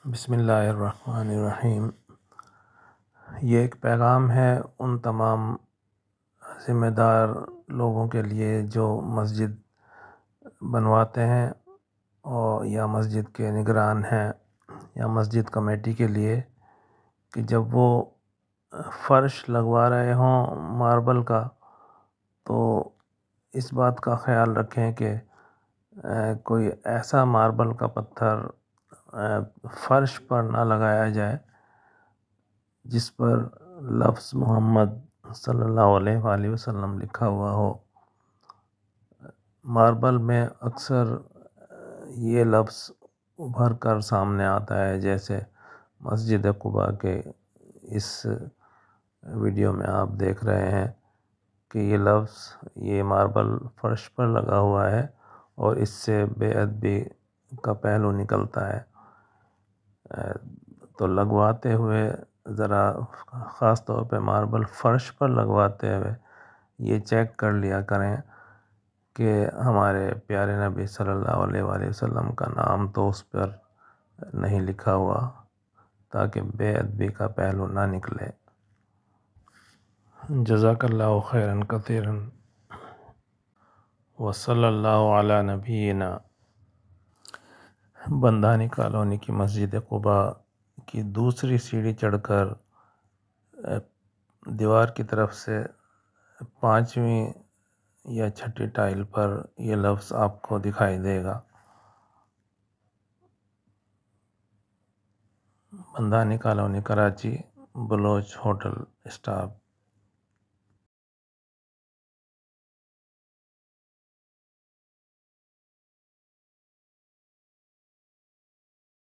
بسم اللہ الرحمن الرحیم۔ یہ ایک پیغام ہے ان تمام ذمہ دار لوگوں کے لیے جو مسجد بنواتے ہیں اور یا مسجد کے نگران ہیں یا مسجد کمیٹی کے لیے کہ جب وہ فرش لگوا رہے ہوں ماربل کا تو اس بات کا خیال رکھیں کہ کوئی ایسا ماربل کا پتھر فرش پر نہ لگایا جائے جس پر لفظ محمد صلی اللہ علیہ وآلہ وسلم لکھا ہوا ہو۔ ماربل میں اکثر یہ لفظ ابھر کر سامنے آتا ہے، جیسے مسجد قباء کے اس ویڈیو میں آپ دیکھ رہے ہیں کہ یہ لفظ یہ ماربل فرش پر لگا ہوا ہے اور اس سے بے ادبی کا پہلو نکلتا ہے۔ تو لگواتے ہوئے ذرا خاص طور پہ ماربل فرش پر لگواتے ہوئے یہ چیک کر لیا کریں کہ ہمارے پیارے نبی صلی اللہ علیہ وآلہ وسلم کا نام تو اس پر نہیں لکھا ہوا، تاکہ بے ادبی کا پہلو نہ نکلے۔ جزاک اللہ خیرا کثیرا وصلی اللہ علی نبینا۔ بندھانی کالونی کی مسجد قباء کی دوسری سیڑھی چڑھ کر دیوار کی طرف سے 5ویں یا 6ٹھی ٹائل پر یہ لفظ آپ کو دکھائی دے گا۔ Bandhani colony, Karachi, Baloch hotel staff.